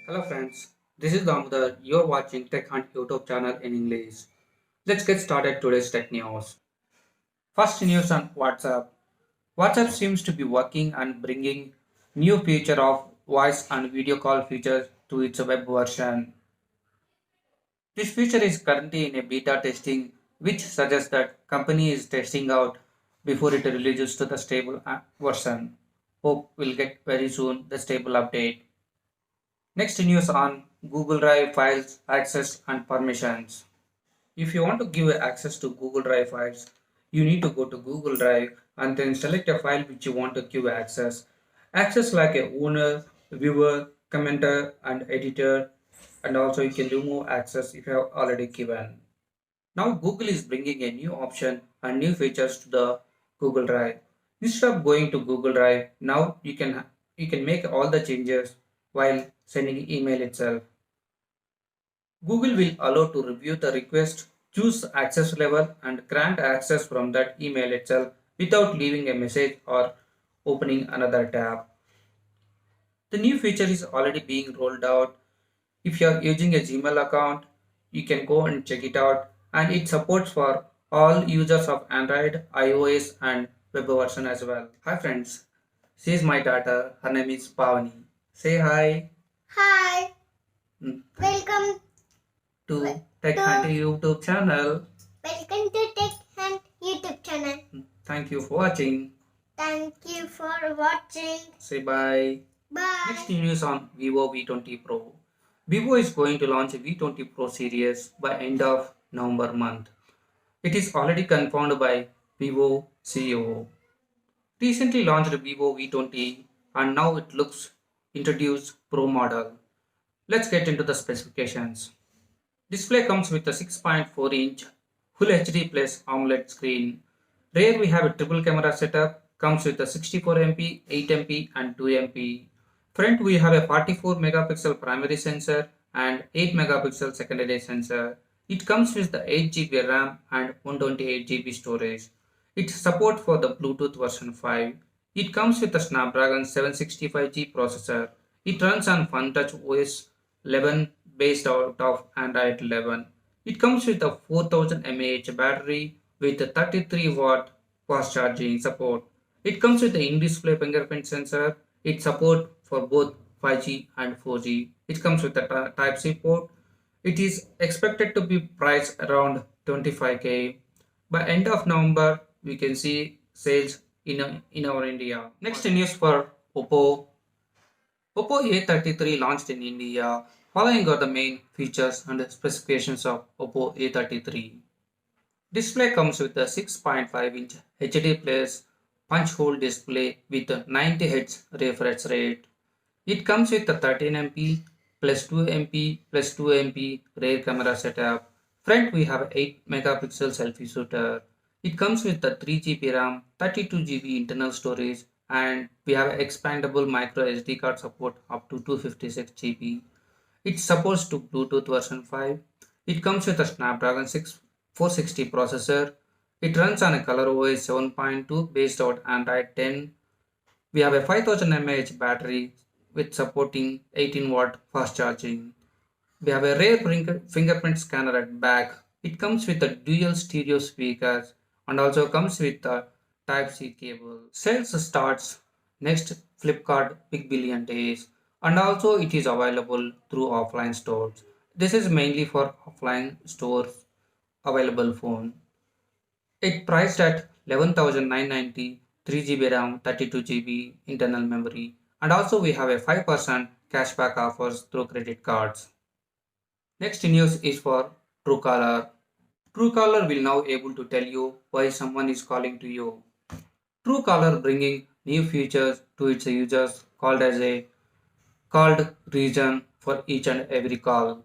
Hello friends, this is Damodar. You're watching Tech Hunt YouTube channel in English. Let's get started today's tech news. First news on WhatsApp. WhatsApp seems to be working and bringing new feature of voice and video call features to its web version. This feature is currently in a beta testing which suggests that company is testing out before it releases to the stable version. Hope we'll get very soon the stable update. Next news on Google Drive files, access and permissions. If you want to give access to Google Drive files, you need to go to Google Drive and then select a file which you want to give access. Access like a owner, viewer, commenter and editor, and also you can remove access if you have already given. Now Google is bringing a new option and new features to the Google Drive. Instead of going to Google Drive, now you can make all the changes while sending email itself. Google will allow to review the request, choose access level and grant access from that email itself without leaving a message or opening another tab. The new feature is already being rolled out. If you are using a Gmail account, you can go and check it out and it supports for all users of Android, iOS and web version as well. Hi friends, she is my daughter. Her name is Pavani. Say hi. Hi, Mm, welcome to Tech Hunt YouTube channel. welcome to Tech Hunt YouTube channel. Thank you for watching. Thank you for watching. Say bye. Next Bye. news on Vivo V20 Pro. Vivo is going to launch a V20 Pro series by end of November month. It is already confirmed by Vivo CEO. Recently launched Vivo V20 and now it looks introduced Pro model. Let's get into the specifications. Display comes with a 6.4-inch Full HD plus AMOLED screen. Rear we have a triple camera setup, comes with a 64MP, 8MP and 2MP. Front we have a 44 megapixel primary sensor and 8 megapixel secondary sensor. It comes with the 8GB RAM and 128GB storage. It support for the Bluetooth version 5. It comes with a Snapdragon 765G processor. It runs on FunTouch OS 11 based out of Android 11. It comes with a 4000 mAh battery with a 33-watt fast charging support. It comes with the in-display fingerprint sensor. It support for both 5G and 4G. It comes with a Type-C port. It is expected to be priced around 25k. By end of November, we can see sales in our India. Next news for Oppo. Oppo A33 launched in India. Following are the main features and specifications of Oppo A33. Display comes with a 6.5-inch HD plus punch hole display with a 90 Hz refresh rate. It comes with a 13MP plus 2MP plus 2MP rear camera setup. Front we have 8 megapixel selfie shooter. It comes with a 3GB RAM, 32GB internal storage and we have expandable micro SD card support up to 256GB. It supports to Bluetooth version 5. It comes with a Snapdragon 460 processor. It runs on a ColorOS 7.2 based on Android 10. We have a 5000 mAh battery with supporting 18-watt fast charging. We have a rear fingerprint scanner at back. It comes with a dual stereo speakers and also comes with a Type-C cable. Sales starts next Flipkart Big Billion Days and also it is available through offline stores. This is mainly for offline stores available phone. It priced at 11,990, 3GB RAM, 32GB internal memory and also we have a 5% cashback offers through credit cards. Next news is for Truecaller. Truecaller will now able to tell you why someone is calling to you. Truecaller bringing new features to its users called as a called region for each and every call.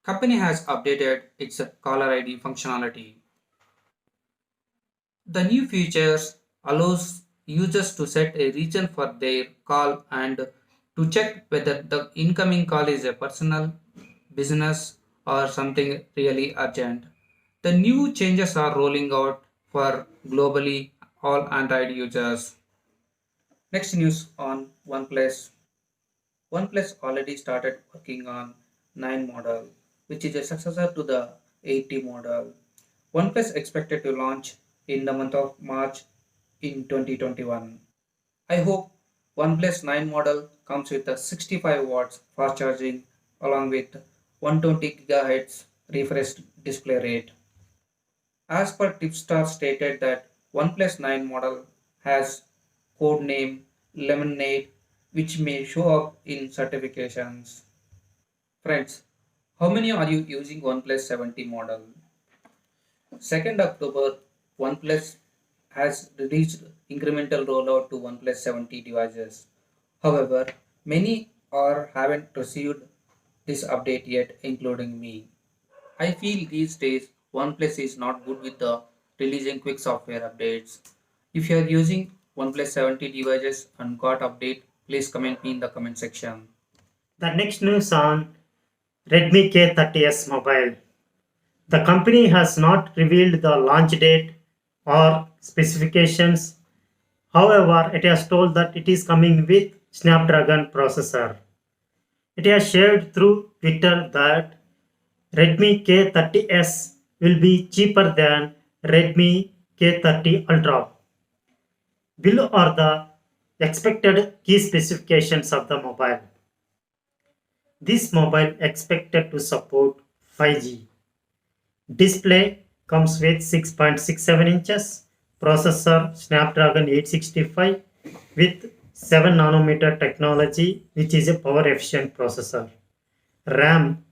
Company has updated its caller ID functionality. The new features allows users to set a region for their call and to check whether the incoming call is a personal, business or something really urgent. The new changes are rolling out for globally all Android users. Next news on OnePlus. OnePlus already started working on 9 model, which is a successor to the 80 model. OnePlus expected to launch in the month of March in 2021. I hope OnePlus 9 model comes with a 65 watts fast charging along with 120 GHz refresh display rate. As per Tipstar stated that OnePlus 9 model has code name Lemonade which may show up in certifications. Friends, how many are you using OnePlus 70 model? 2nd October, OnePlus has released incremental rollout to OnePlus 70 devices. However, many are haven't received this update yet, including me. I feel these days OnePlus is not good with the releasing quick software updates. If you are using OnePlus 70 devices and got update, please comment me in the comment section. The next news on Redmi K30s mobile. The company has not revealed the launch date or specifications. However, it has told that it is coming with Snapdragon processor. It has shared through Twitter that Redmi K30s will be cheaper than Redmi K30 Ultra. Below are the expected key specifications of the mobile. This mobile expected to support 5G. Display comes with 6.67 inches, processor Snapdragon 865 with 7 nanometer technology, which is a power efficient processor. RAM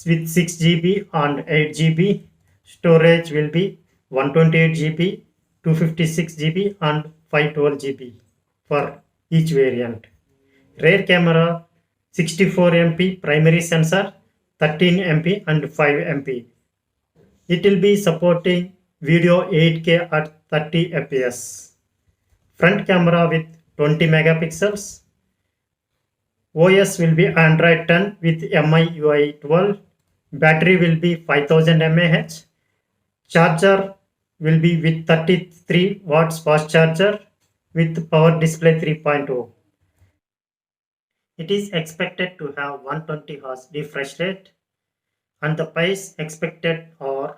with 6 GB and 8 GB. Storage will be 128 GB, 256 GB, and 512 GB for each variant. Rear camera 64 MP primary sensor, 13 MP and 5 MP. It will be supporting video 8K at 30 fps. Front camera with 20 megapixels. OS will be Android 10 with MIUI 12. Battery will be 5000 mAh. Charger will be with 33 watts fast charger with power display 3.0. It is expected to have 120 Hz refresh rate and the price expected are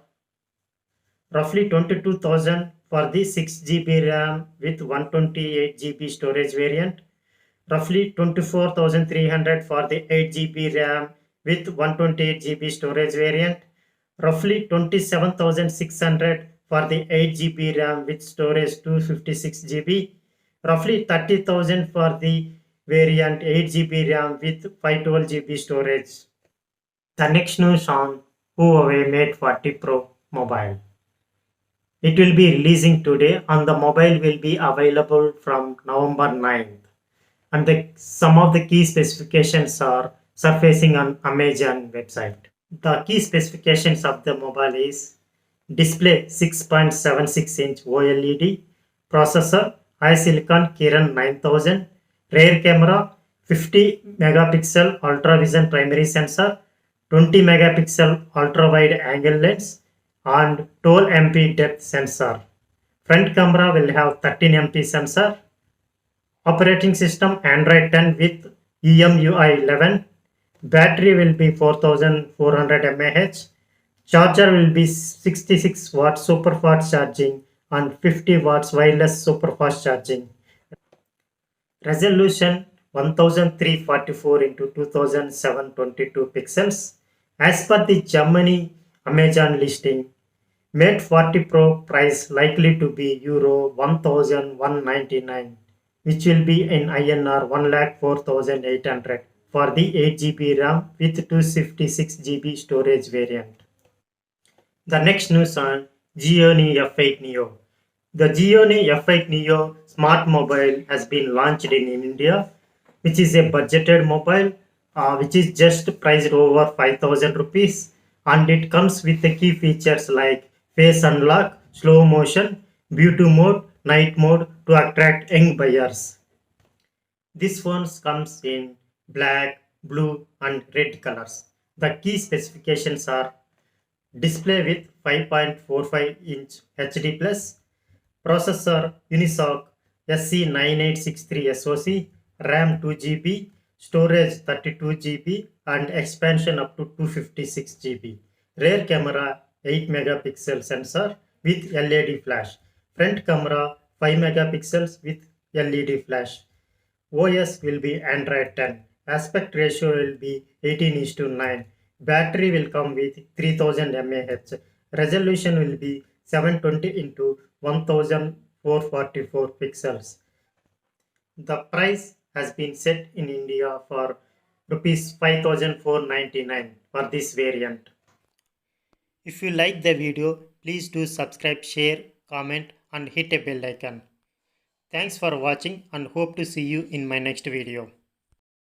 roughly 22,000 for the 6 GB RAM with 128 GB storage variant, roughly 24,300 for the 8 GB RAM with 128 GB storage variant, roughly 27,600 for the 8 GB RAM with storage 256 GB, roughly 30,000 for the variant 8 GB RAM with 512 GB storage. The next news on Huawei Mate 40 Pro mobile. It will be releasing today and the mobile will be available from November 9th. And some of the key specifications are surfacing on Amazon website. The key specifications of the mobile is display 6.76-inch OLED, processor HiSilicon Kirin 9000, rear camera 50 megapixel ultra vision primary sensor, 20 megapixel ultra wide angle lens, and 12 MP depth sensor. Front camera will have 13 MP sensor. Operating system Android 10 with EMUI 11. Battery will be 4400 mAh. Charger will be 66 watts super fast charging and 50 watts wireless super fast charging. Resolution 1344 into 2722 pixels. As per the Germany Amazon listing, Mate 40 Pro price likely to be Euro 1199, which will be in INR 1,04,800 for the 8 GB RAM with 256 GB storage variant. The next news on Xiaomi F8 Neo. The Xiaomi F8 Neo smart mobile has been launched in India, which is a budgeted mobile, which is just priced over 5,000 rupees, and it comes with the key features like face unlock, slow motion, beauty mode, night mode to attract young buyers. This phone comes in black, blue, and red colors. The key specifications are display with 5.45-inch HD+, processor Unisoc SC9863 SoC, RAM 2 GB, storage 32 GB and expansion up to 256 GB. Rear camera 8 megapixel sensor with LED flash. Front camera 5 megapixels with LED flash. OS will be Android 10. Aspect ratio will be 18:9. Battery will come with 3000 mAh. Resolution will be 720 into 1444 pixels. The price has been set in India for rupees 5499 for this variant. If you like the video, please do subscribe, share, comment and hit a bell icon. Thanks for watching and hope to see you in my next video.